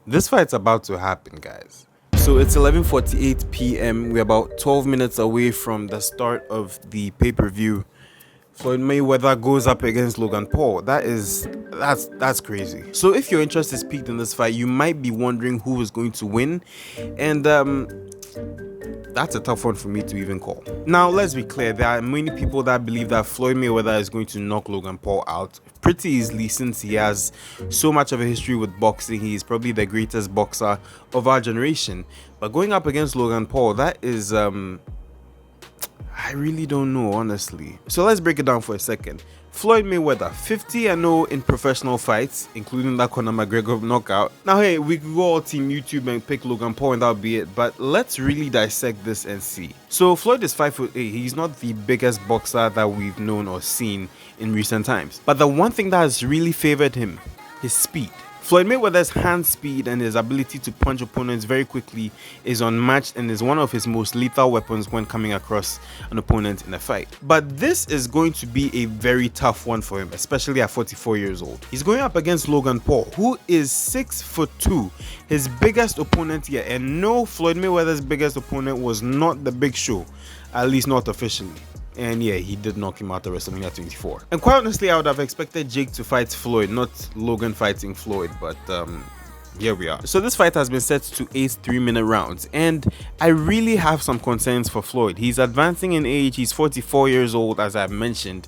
This fight's about to happen, guys. So it's 11:48 p.m. We're about 12 minutes away from the start of the pay-per-view. Floyd Mayweather goes up against Logan Paul. That's crazy. So if your interest is peaked in this fight, you might be wondering who is going to win, and that's a tough one for me to even call. Now, let's be clear, there are many people that believe that Floyd Mayweather is going to knock Logan Paul out pretty easily since he has so much of a history with boxing. He is probably the greatest boxer of our generation. But going up against Logan Paul, that is I really don't know, honestly. So let's break it down for a second. Floyd Mayweather, 50-0 in professional fights, including that Conor McGregor knockout. Now, hey, we could go all team YouTube and pick Logan Paul and that'll be it, but let's really dissect this and see. So Floyd is 5'8". He's not the biggest boxer that we've known or seen in recent times. But the one thing that has really favored him, his speed. Floyd Mayweather's hand speed and his ability to punch opponents very quickly is unmatched and is one of his most lethal weapons when coming across an opponent in a fight. But this is going to be a very tough one for him, especially at 44 years old. He's going up against Logan Paul, who is 6'2", his biggest opponent yet. And no, Floyd Mayweather's biggest opponent was not the Big Show, at least not officially. And yeah, he did knock him out at WrestleMania 24. And quite honestly, I would have expected Jake to fight Floyd, not Logan fighting Floyd, but here we are. So this fight has been set to 8 3-minute rounds, and I really have some concerns for Floyd. He's advancing in age, he's 44 years old, as I've mentioned.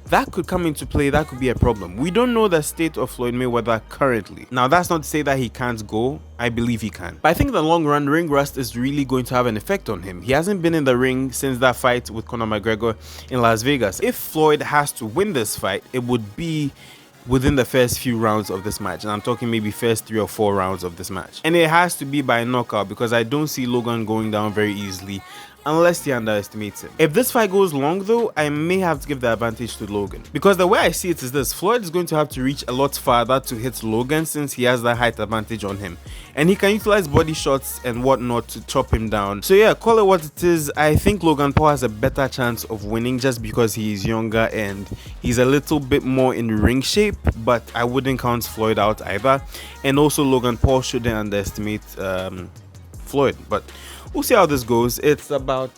That could come into play, that could be a problem. We don't know the state of Floyd Mayweather currently. Now, that's not to say that he can't go. I believe he can. But I think in the long run, ring rust is really going to have an effect on him. He hasn't been in the ring since that fight with Conor McGregor in Las Vegas. If Floyd has to win this fight, it would be within the first few rounds of this match, and I'm talking maybe first 3 or 4 rounds of this match, and it has to be by knockout because I don't see Logan going down very easily unless he underestimates him. If this fight goes long though, I may have to give the advantage to Logan, because the way I see it is this: Floyd is going to have to reach a lot farther to hit Logan since he has that height advantage on him, and he can utilize body shots and whatnot to chop him down. So yeah, call it what it is. I think Logan Paul has a better chance of winning just because he is younger and he's a little bit more in ring shape, but I wouldn't count Floyd out either. And also Logan Paul shouldn't underestimate Floyd, but we'll see how this goes. It's about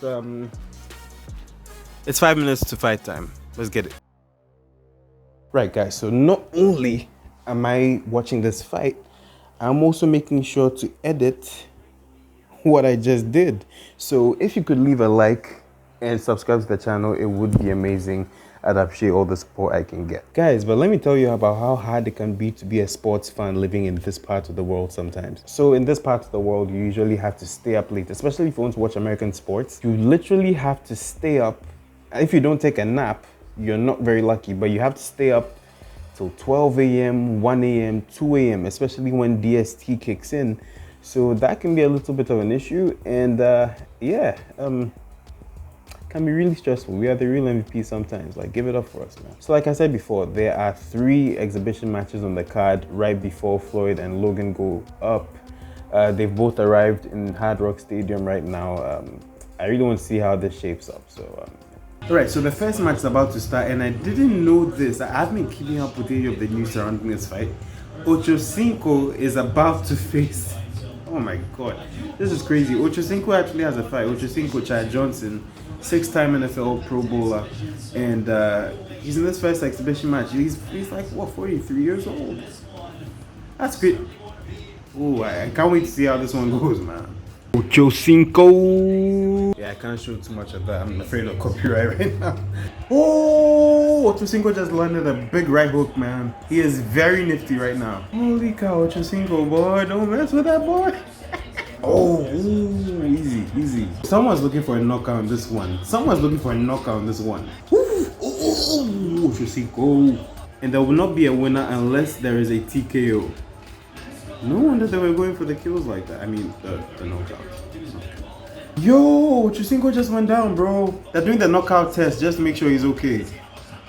it's 5 minutes to fight time. Let's get it. Right, guys, so not only am I watching this fight, I'm also making sure to edit what I just did. So if you could leave a like and subscribe to the channel, it would be amazing. I'd appreciate all the support I can get. Guys, but let me tell you about how hard it can be to be a sports fan living in this part of the world sometimes. So in this part of the world, you usually have to stay up late, especially if you want to watch American sports. You literally have to stay up. If you don't take a nap, you're not very lucky, but you have to stay up till 12 a.m., 1 a.m., 2 a.m., especially when DST kicks in. So that can be a little bit of an issue, and can be really stressful. We are the real MVP sometimes. Like, give it up for us, man. So like I said before, there are 3 exhibition matches on the card right before Floyd and Logan go up. They've both arrived in Hard Rock Stadium right now. I really want to see how this shapes up. So alright, so the first match is about to start, and I didn't know this. I've been keeping up with any of the news surrounding this fight. Ocho Cinco is about to face, oh my god, this is crazy. Ocho Cinco actually has a fight. Ocho Cinco, Chad Johnson, 6-time NFL Pro Bowler, and he's in this first exhibition match. He's like, what, 43 years old? That's great. Oh, I can't wait to see how this one goes, man. Ocho Cinco. Yeah, I can't show too much of that. I'm afraid of copyright right now. Oh, Ocho Cinco just landed a big right hook, man. He is very nifty right now. Holy cow, Ocho Cinco, boy, don't mess with that boy. Oh, ooh, easy. Someone's looking for a knockout on this one. Ooh, Ocho Cinco. And there will not be a winner unless there is a TKO. No wonder they were going for the kills like that. I mean, the knockout. Yo, Ocho Cinco just went down, bro. They're doing the knockout test just to make sure he's okay.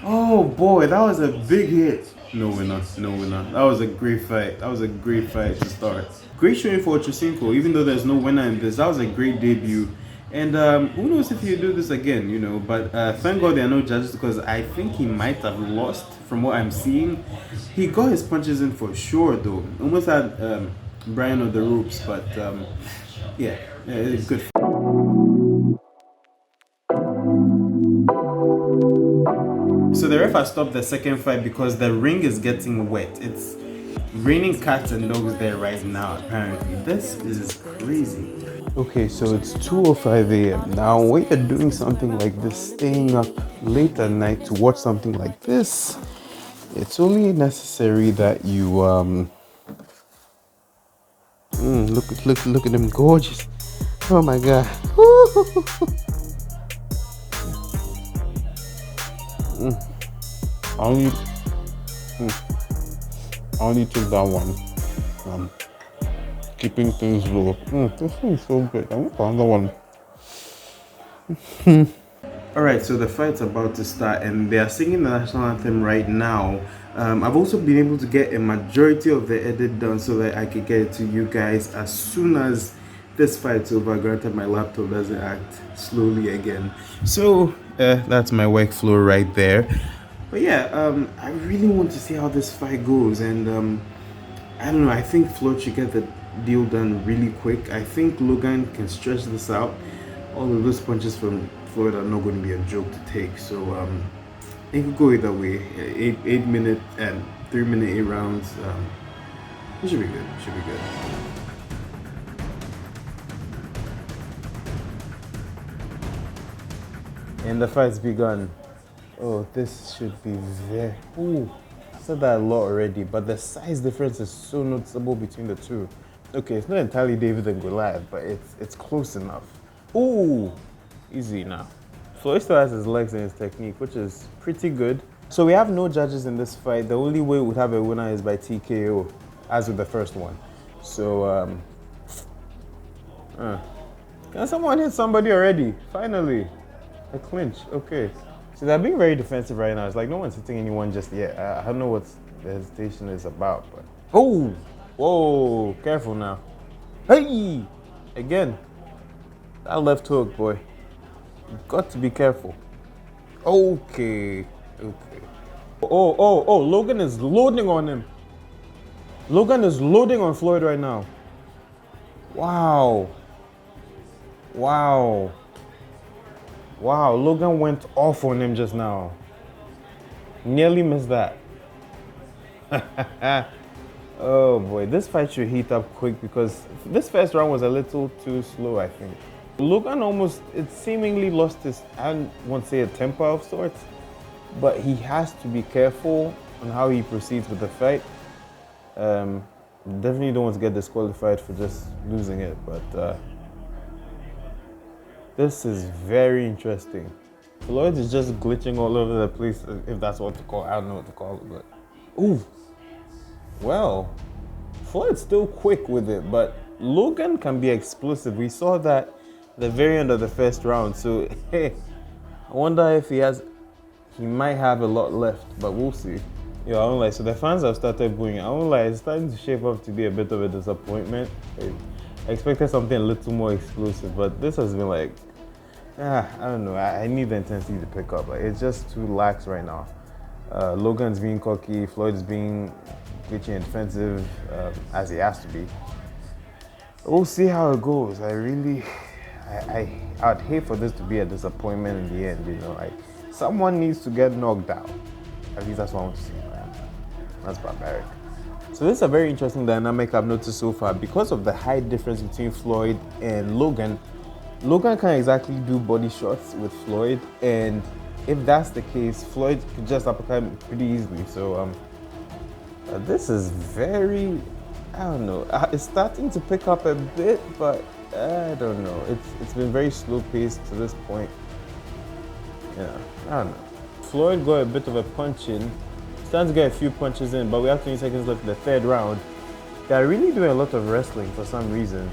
Oh boy, that was a big hit. No winner. That was a great fight. To start. Great showing for Ocho Cinco, even though there's no winner in this. That was a great debut. And who knows if he'll do this again, you know. But thank God there are no judges, because I think he might have lost from what I'm seeing. He got his punches in for sure, though. Almost had Brian on the ropes, but yeah, it's good. So the ref has stopped the second fight because the ring is getting wet. It's raining cats and dogs there right now, apparently. This is crazy. Okay, so it's 2:05 a.m. Now, when you're doing something like this, staying up late at night to watch something like this, it's only necessary that you look at them gorgeous. Oh my god. I only I only took that one. Keeping things low. This thing is so good. I want another one. Alright, so the fight's about to start and they are singing the national anthem right now. I've also been able to get a majority of the edit done so that I could get it to you guys as soon as this fight's over. Granted, my laptop doesn't act slowly again. So that's my workflow right there. But yeah, I really want to see how this fight goes, and I don't know, I think Floyd should get the deal done really quick. I think Logan can stretch this out. All of those punches from Floyd are not going to be a joke to take. So it could go either way. 8 minute and 3 minute 8 rounds. It should be good. It should be good. And the fight's begun. Oh, this should be very. Ooh, I said that a lot already, but the size difference is so noticeable between the two. Okay, it's not entirely David and Goliath, but it's close enough. Ooh, easy now. Floyd still has his legs and his technique, which is pretty good. So we have no judges in this fight. The only way we'd have a winner is by TKO, as with the first one. So, can someone hit somebody already? Finally, a clinch. Okay. So they're being very defensive right now. It's like no one's hitting anyone just yet. I don't know what the hesitation is about, but oh, whoa, careful now. Hey, again, that left hook, boy. You've got to be careful. Okay. Oh, Logan is loading on him. Logan is loading on Floyd right now. Wow, Logan went off on him just now. Nearly missed that. Oh boy, this fight should heat up quick because this first round was a little too slow, I think. Logan it seemingly lost his, I don't want to say a temper of sorts, but he has to be careful on how he proceeds with the fight. Definitely don't want to get disqualified for just losing it, but this is very interesting. Floyd is just glitching all over the place, if that's what to call it. I don't know what to call it, but ooh. Well, Floyd's still quick with it, but Logan can be explosive. We saw that the very end of the first round. So hey, I wonder if he might have a lot left, but we'll see. Yo, I won't lie. So the fans have started booing. I won't lie. It's starting to shape up to be a bit of a disappointment. I expected something a little more explosive, but this has been like, I don't know. I need the intensity to pick up. Like, it's just too lax right now. Logan's being cocky. Floyd's being glitchy and defensive, as he has to be. We'll see how it goes. I'd hate for this to be a disappointment in the end. You know, like someone needs to get knocked out. At least that's what I want to see. Man. That's barbaric. So this is a very interesting dynamic I've noticed so far. Because of the height difference between Floyd and Logan, Logan can't exactly do body shots with Floyd, and if that's the case, Floyd could just uppercut him pretty easily. So this is very, I don't know, it's starting to pick up a bit, but I don't know. It's been very slow paced to this point. Yeah, I don't know. Floyd got a bit of a punch in. Starting to get a few punches in, but we have 20 seconds left in the third round. They're really doing a lot of wrestling for some reason.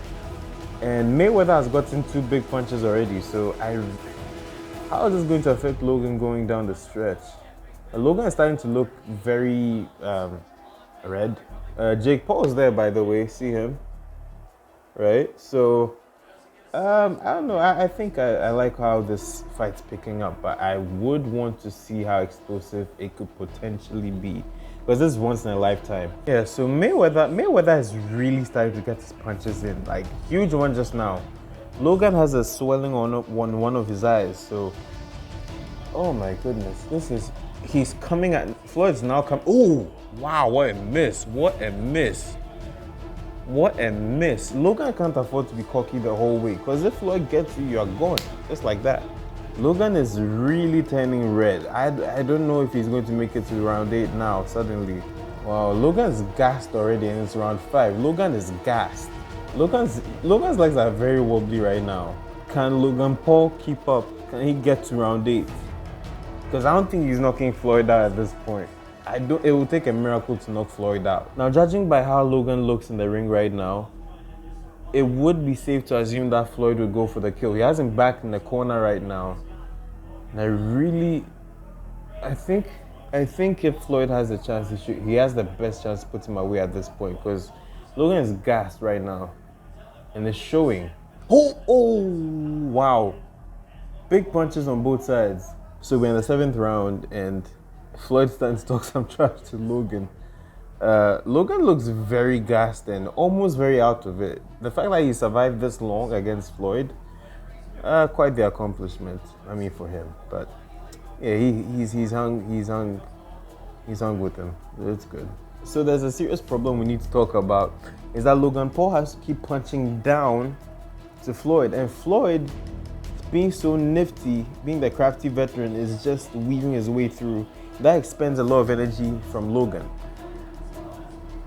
And Mayweather has gotten 2 big punches already, so how is this going to affect Logan going down the stretch? Logan is starting to look very red. Jake Paul's there, by the way, see him? Right? So, I don't know, I think I like how this fight's picking up, but I would want to see how explosive it could potentially be. because this is once in a lifetime. Yeah, so Mayweather is really starting to get his punches in, like huge one just now. Logan has a swelling on one of his eyes, so oh my goodness, he's coming at Floyd's now come. Oh wow, what a miss! What a miss! What a miss! Logan can't afford to be cocky the whole way, because if Floyd gets you, you're gone, just like that. Logan is really turning red. I don't know if he's going to make it to round 8 now, suddenly. Wow, Logan's gassed already and it's round 5. Logan is gassed. Logan's legs are very wobbly right now. Can Logan Paul keep up? Can he get to round 8? Because I don't think he's knocking Floyd out at this point. It will take a miracle to knock Floyd out. Now, judging by how Logan looks in the ring right now, it would be safe to assume that Floyd would go for the kill. He has him back in the corner right now. And I think if Floyd has a chance, he has the best chance to put him away at this point, because Logan is gassed right now. And it's showing. Oh, wow. Big punches on both sides. So we're in the 7th round and Floyd starting to talk some trash to Logan. Logan looks very gassed and almost very out of it. The fact that he survived this long against Floyd, quite the accomplishment. I mean, for him. But yeah, he's hung with him. It's good. So there's a serious problem we need to talk about, is that Logan Paul has to keep punching down to Floyd, and Floyd, being so nifty, being the crafty veteran, is just weaving his way through. That expends a lot of energy from Logan,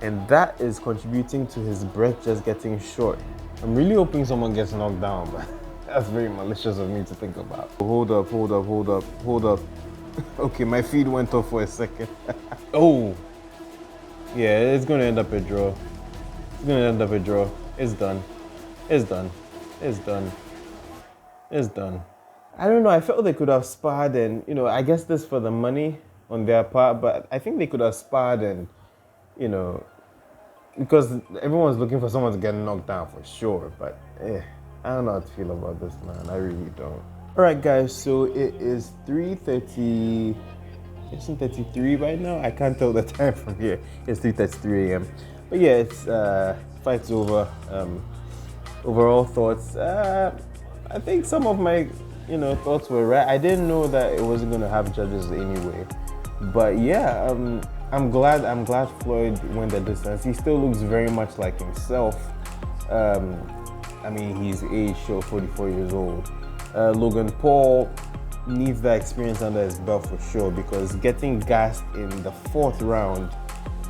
and that is contributing to his breath just getting short. I'm really hoping someone gets knocked down, but that's very malicious of me to think about. Hold up. Okay, my feed went off for a second. Oh, yeah, it's gonna end up a draw. It's done. I don't know, I felt they could have sparred and, I guess this for the money on their part, but I think they could have sparred and, because everyone's looking for someone to get knocked down for sure, but I don't know how to feel about this, man. I really don't. All right, guys, so it is 3:30. It's 33 right now. I can't tell the time from here. It's 3:33 a.m. But yeah, it's fight's over. Overall thoughts. I think some of my thoughts were right. I didn't know that it wasn't gonna have judges anyway. But yeah, I'm glad Floyd went the distance. He still looks very much like himself. I mean, he's age show 44 years old. Logan Paul needs that experience under his belt for sure, because getting gassed in the 4th round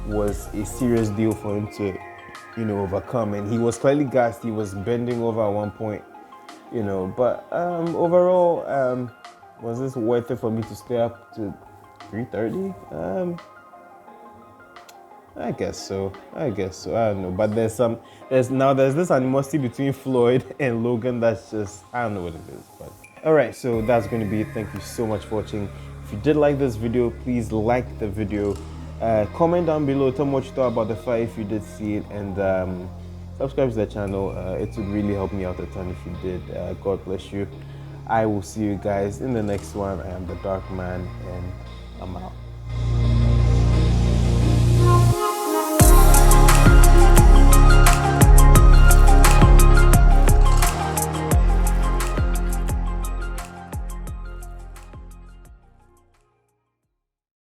was a serious deal for him to, overcome. And he was clearly gassed. He was bending over at one point, But overall, was this worth it for me to stay up to 3:30? I guess so. I don't know. But there's this animosity between Floyd and Logan that's just, I don't know what it is. But alright, so that's going to be it. Thank you so much for watching. If you did like this video, please like the video. Comment down below, tell me what you thought about the fight if you did see it, and subscribe to the channel. It would really help me out a ton if you did. God bless you. I will see you guys in the next one. I am the Dark Man, and I'm out.